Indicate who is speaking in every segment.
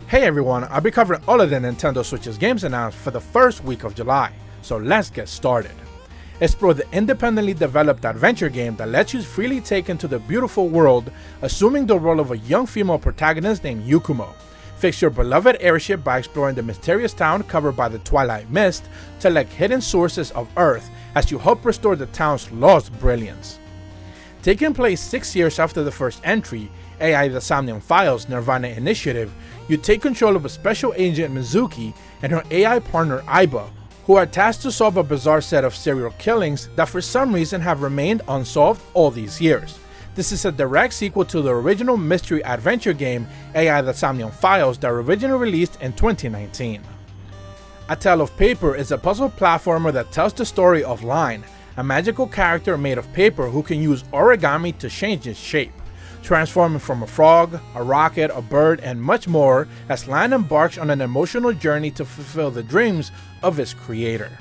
Speaker 1: Hey everyone, I'll be covering all of the Nintendo Switch's games announced for the first week of July, so let's get started. Explore the independently developed adventure game that lets you freely take into the beautiful world, assuming the role of a young female protagonist named Yukumo. Fix your beloved airship by exploring the mysterious town covered by the Twilight Mist to collect hidden sources of Earth as you help restore the town's lost brilliance. Taking place 6 years after the first entry, AI The Somnium Files Nirvana Initiative, you take control of a special agent Mizuki and her AI partner Aiba, who are tasked to solve a bizarre set of serial killings that for some reason have remained unsolved all these years. This is a direct sequel to the original mystery adventure game AI The Somnium Files that originally released in 2019. A Tale of Paper is a puzzle platformer that tells the story of Line, a magical character made of paper who can use origami to change its shape, transforming from a frog, a rocket, a bird, and much more as Line embarks on an emotional journey to fulfill the dreams of its creator.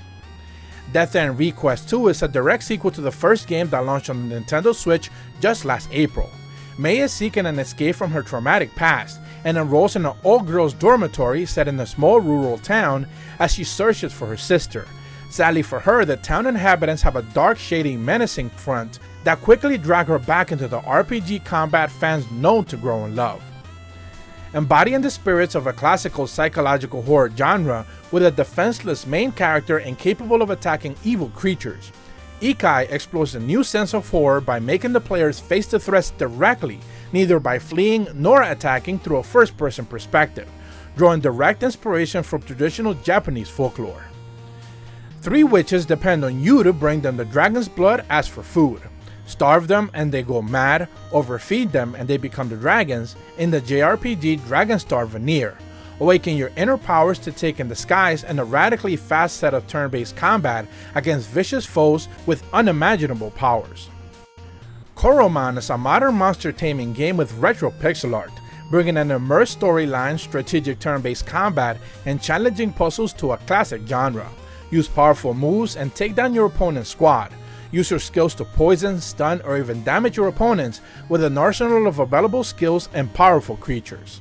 Speaker 1: Death End Request 2 is a direct sequel to the first game that launched on the Nintendo Switch just last April. Mei is seeking an escape from her traumatic past and enrolls in an all-girls dormitory set in a small rural town as she searches for her sister. Sadly for her, the town inhabitants have a dark, shady, menacing front that quickly drag her back into the RPG combat fans known to grow in love. Embodying the spirits of a classical psychological horror genre with a defenseless main character incapable of attacking evil creatures, Ikai explores a new sense of horror by making the players face the threats directly, neither by fleeing nor attacking through a first-person perspective, drawing direct inspiration from traditional Japanese folklore. 3 witches depend on you to bring them the dragon's blood as for food. Starve them and they go mad, overfeed them and they become the dragons in the JRPG Dragonstar Vanir. Awaken your inner powers to take in the skies and a radically fast set of turn-based combat against vicious foes with unimaginable powers. Koroman is a modern monster taming game with retro pixel art, bringing an immersed storyline, strategic turn-based combat, and challenging puzzles to a classic genre. Use powerful moves and take down your opponent's squad. Use your skills to poison, stun, or even damage your opponents with an arsenal of available skills and powerful creatures.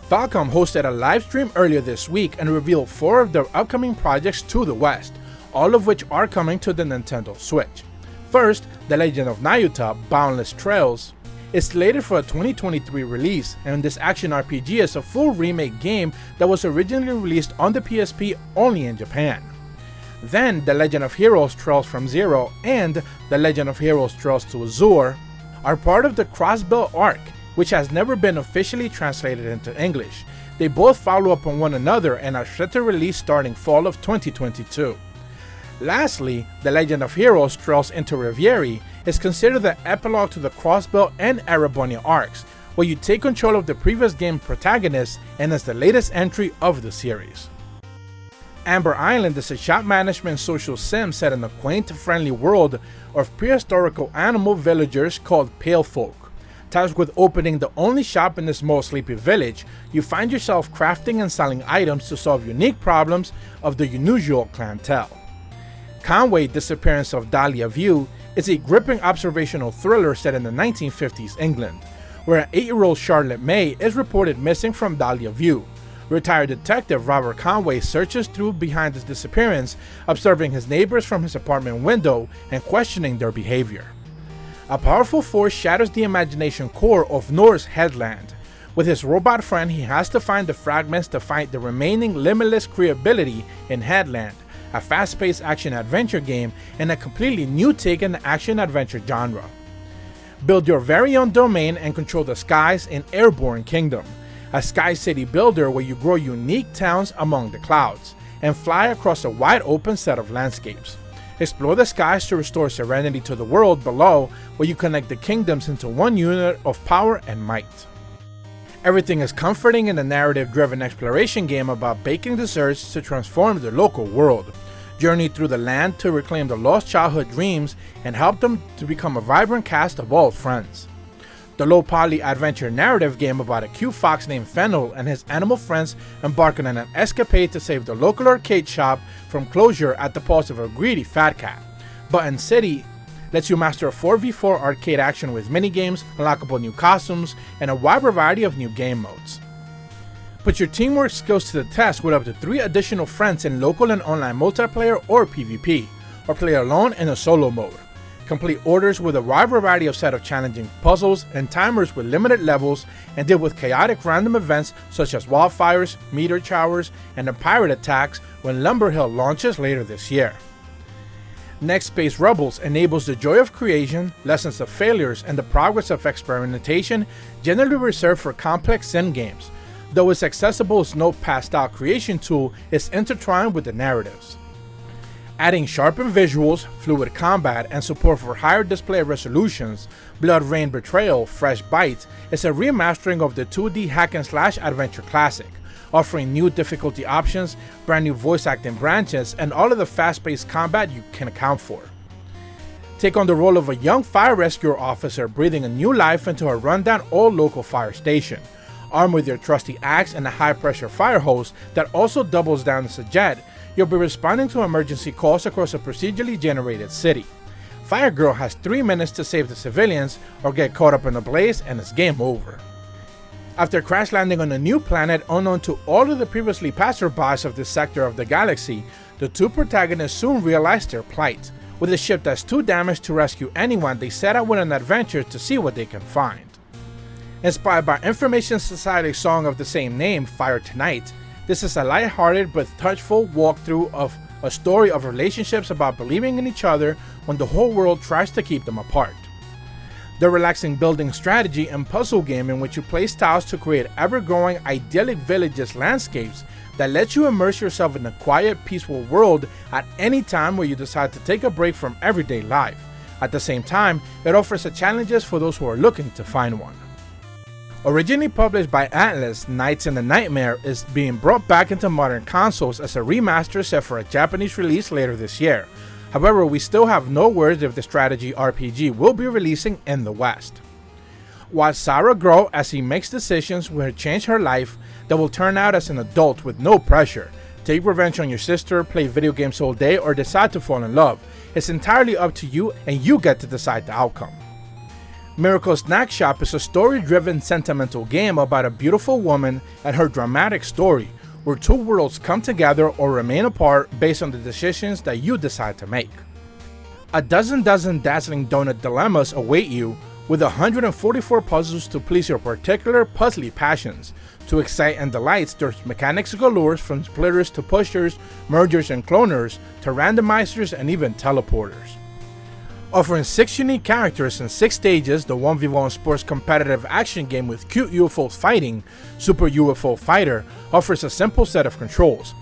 Speaker 1: Falcom hosted a live stream earlier this week and revealed 4 of their upcoming projects to the West, all of which are coming to the Nintendo Switch. First, The Legend of Nayuta Boundless Trails is slated for a 2023 release, and this action RPG is a full remake game that was originally released on the PSP only in Japan. Then, The Legend of Heroes Trails from Zero and The Legend of Heroes Trails to Azure are part of the Crossbell arc, which has never been officially translated into English. They both follow up on one another and are set to release starting fall of 2022. Lastly, The Legend of Heroes Trails into Reverie is considered the epilogue to the Crossbell and Airborne arcs, where you take control of the previous game protagonists and is the latest entry of the series. Amber Island is a shop management social sim set in a quaint, friendly world of prehistorical animal villagers called Pale Folk. Tasked with opening the only shop in this small sleepy village, you find yourself crafting and selling items to solve unique problems of the unusual clientele. Conway, Disappearance of Dahlia View is a gripping observational thriller set in the 1950s England, where an 8-year-old Charlotte May is reported missing from Dahlia View. Retired detective Robert Conway searches through behind his disappearance, observing his neighbors from his apartment window and questioning their behavior. A powerful force shatters the imagination core of Nor's Headland. With his robot friend, he has to find the fragments to find the remaining limitless creability in Headland, a fast-paced action-adventure game and a completely new take in the action-adventure genre. Build your very own domain and control the skies in Airborne Kingdom, a sky city builder where you grow unique towns among the clouds and fly across a wide open set of landscapes. Explore the skies to restore serenity to the world below, where you connect the kingdoms into one unit of power and might. Everything is comforting in the narrative-driven exploration game about baking desserts to transform the local world. Journey through the land to reclaim the lost childhood dreams and help them to become a vibrant cast of old friends. The low-poly adventure narrative game about a cute fox named Fennel and his animal friends embark on an escapade to save the local arcade shop from closure at the paws of a greedy fat cat. Button City lets you master a 4v4 arcade action with minigames, unlockable new costumes, and a wide variety of new game modes. Put your teamwork skills to the test with up to 3 additional friends in local and online multiplayer or PvP, or play alone in a solo mode. Complete orders with a wide variety of set of challenging puzzles and timers with limited levels, and deal with chaotic random events such as wildfires, meteor showers, and the pirate attacks when Lumber Hill launches later this year. Next, Space Rebels enables the joy of creation, lessons of failures, and the progress of experimentation generally reserved for complex sim games, though its accessible Notepad-style creation tool is intertwined with the narratives. Adding sharpened visuals, fluid combat, and support for higher display resolutions, Blood Rain Betrayal: Fresh Bites is a remastering of the 2D hack-and-slash adventure classic, offering new difficulty options, brand new voice acting branches, and all of the fast-paced combat you can account for. Take on the role of a young fire rescue officer breathing a new life into a rundown old local fire station, armed with your trusty axe and a high-pressure fire hose that also doubles down as a jet. You'll be responding to emergency calls across a procedurally generated city. Firegirl has 3 minutes to save the civilians or get caught up in a blaze and it's game over. After crash landing on a new planet unknown to all of the previously passerbys of this sector of the galaxy, the 2 protagonists soon realize their plight. With a ship that's too damaged to rescue anyone, they set out with an adventure to see what they can find. Inspired by Information Society's song of the same name, Fire Tonight, this is a lighthearted but touchful walkthrough of a story of relationships about believing in each other when the whole world tries to keep them apart. The relaxing building strategy and puzzle game in which you place tiles to create ever-growing idyllic villages landscapes that lets you immerse yourself in a quiet, peaceful world at any time where you decide to take a break from everyday life. At the same time, it offers challenges for those who are looking to find one. Originally published by Atlus, Nights in the Nightmare is being brought back into modern consoles as a remaster set for a Japanese release later this year. However, we still have no word if the strategy RPG will be releasing in the West. Watch Sarah grow as he makes decisions will change her life that will turn out as an adult with no pressure. Take revenge on your sister, play video games all day, or decide to fall in love. It's entirely up to you and you get to decide the outcome. Miracle Snack Shop is a story-driven sentimental game about a beautiful woman and her dramatic story, where 2 worlds come together or remain apart based on the decisions that you decide to make. A dozen dazzling donut dilemmas await you, with 144 puzzles to please your particular puzzly passions. To excite and delight, there's mechanics galore from splitters to pushers, mergers and cloners, to randomizers and even teleporters. Offering 6 unique characters and 6 stages, the 1v1 sports competitive action game with cute UFOs fighting, Super UFO Fighter, offers a simple set of controls.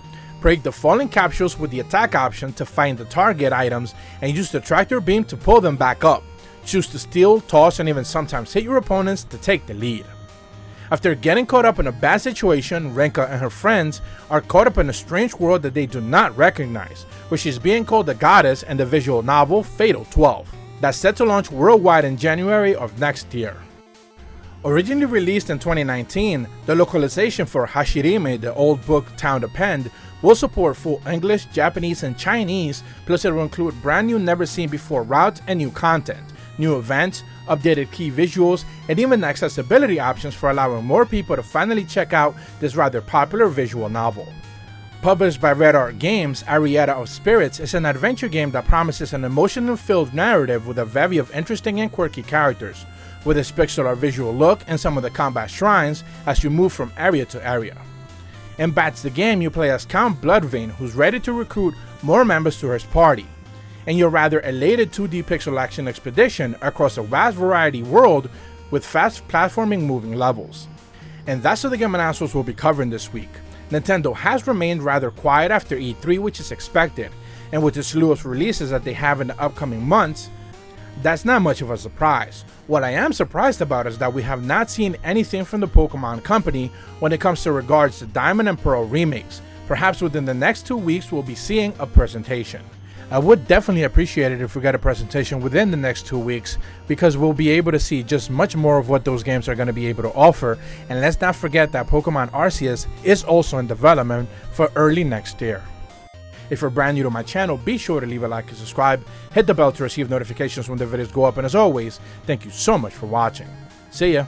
Speaker 1: Break the falling capsules with the attack option to find the target items and use the tractor beam to pull them back up. Choose to steal, toss, and even sometimes hit your opponents to take the lead. After getting caught up in a bad situation, Renka and her friends are caught up in a strange world that they do not recognize, where she's being called the goddess in the visual novel Fatal 12, that's set to launch worldwide in January of next year. Originally released in 2019, the localization for Hashirime, the old book Town Depend, will support full English, Japanese, and Chinese, plus it will include brand new never seen before routes and new content, new events, updated key visuals, and even accessibility options for allowing more people to finally check out this rather popular visual novel. Published by Red Art Games, Arietta of Spirits is an adventure game that promises an emotional-filled narrative with a bevy of interesting and quirky characters, with its pixel art visual look and some of the combat shrines as you move from area to area. In Bats the Game, you play as Count Bloodvein, who's ready to recruit more members to his party, and your rather elated 2D pixel action expedition across a vast variety world with fast platforming moving levels. And that's all the game announcements we'll be covering this week. Nintendo has remained rather quiet after E3, which is expected, and with the slew of releases that they have in the upcoming months, that's not much of a surprise. What I am surprised about is that we have not seen anything from the Pokemon company when it comes to regards to Diamond and Pearl remakes. Perhaps within the next 2 weeks we'll be seeing a presentation. I would definitely appreciate it if we get a presentation within the next 2 weeks, because we'll be able to see just much more of what those games are going to be able to offer. And let's not forget that Pokemon Arceus is also in development for early next year. If you're brand new to my channel, be sure to leave a like and subscribe, hit the bell to receive notifications when the videos go up, and as always, thank you so much for watching. See ya!